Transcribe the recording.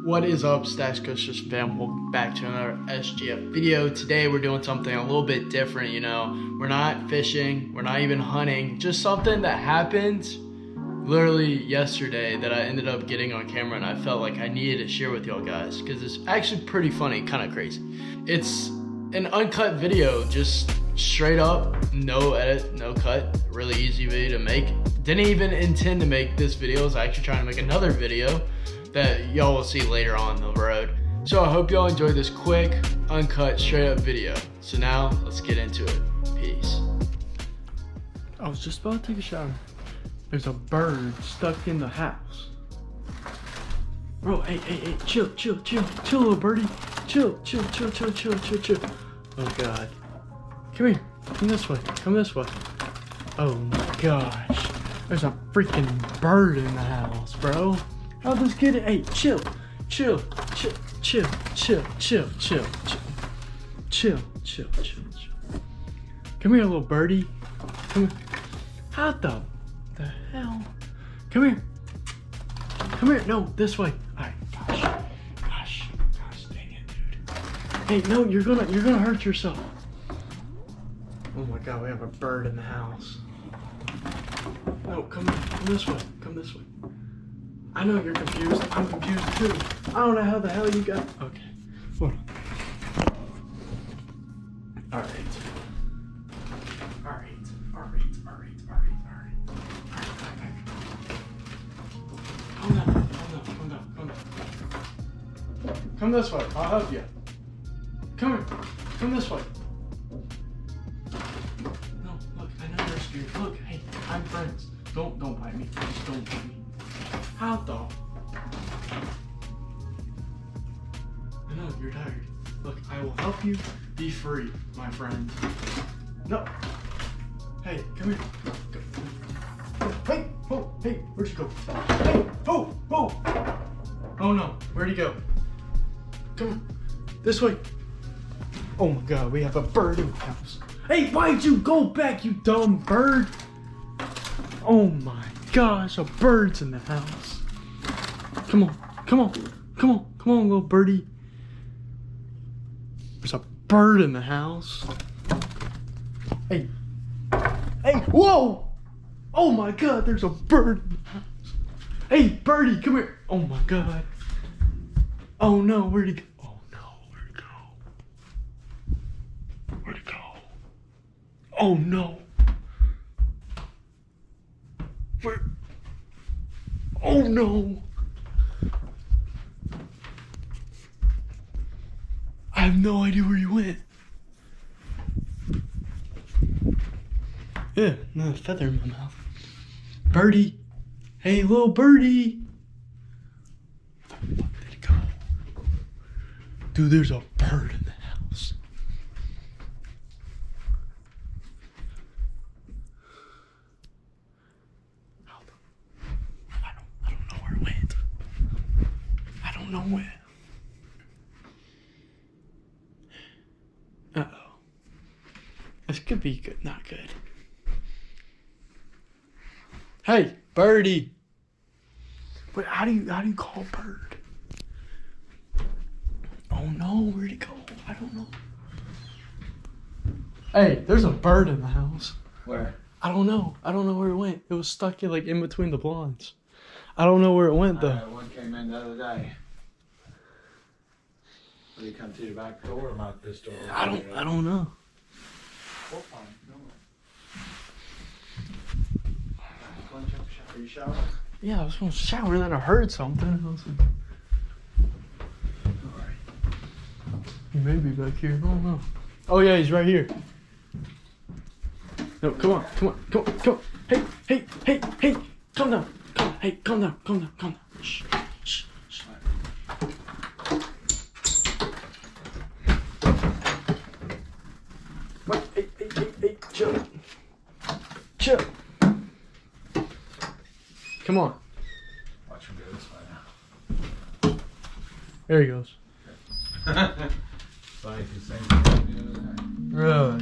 What is up, Stacks Coasters fam? Welcome back to another SGF video. Today we're doing something a little bit different, you know. We're not fishing, we're not even hunting, just something that happened literally yesterday that I ended up getting on camera and I felt like I needed to share with y'all guys because it's actually pretty funny, kind of crazy. It's an uncut video, just straight up, no edit, no cut, really easy video to make. Didn't even intend to make this video. I was actually trying to make another video that y'all will see later on the road. So I hope y'all enjoyed this quick, uncut, straight up video. So now let's get into it. Peace. I was just about to take a shower. There's a bird stuck in the house. Bro, hey, chill, little birdie. Chill. Oh God. Come here, come this way. Oh my gosh. There's a freaking bird in the house, bro. How'd this get it? Hey, chill. Come here, little birdie. Come here. How the hell? Come here. No, this way. Alright, gosh, dang it, dude. Hey, no, you're gonna hurt yourself. Oh my God, we have a bird in the house. No, come this way. I know you're confused. I'm confused too. I don't know how the hell you got. Okay, hold on. All right. Calm down. Come this way. I'll help you. Come here. Come this way. No, look. I know you're scared. Look, hey, I'm friends. Don't bite me. Just don't bite me. How the? I know you're tired. Look, I will help you be free, my friend. No. Hey, come here. Hey, where'd you go? Hey, oh no, where'd he go? Come on, this way. Oh my God, we have a bird in the house. Hey, why'd you go back, you dumb bird? Oh my gosh, a bird's in the house. Come on, little birdie. There's a bird in the house. Hey, whoa! Oh my God, there's a bird in the house. Hey, birdie, come here. Oh my God. Oh no, where'd he go? Oh no, where'd he go? Oh no. Where? Oh no! I have no idea where you went. Yeah, another feather in my mouth. Birdie! Hey, little birdie! Where the fuck did it go? Dude, there's a bird in the house. Nowhere. Uh-oh. This could be good, not good. Hey, birdie. Wait, how do you call a bird? Oh no, where'd it go? I don't know. Hey, there's a bird in the house. Where? I don't know where it went. It was stuck in between the blinds. I don't know where it went though. One came in the other day. Did he come through the back door or out this door? I don't know. Are you showering? Yeah, I was going to shower and then I heard something. I was like, Alright. he may be back here. I don't know. Oh yeah, he's right here. No, come on. Hey. Calm down. Calm down. Shh. What? Hey, chill. Come on. Watch him go this way now. There he goes. Like the same thing the other day. Really?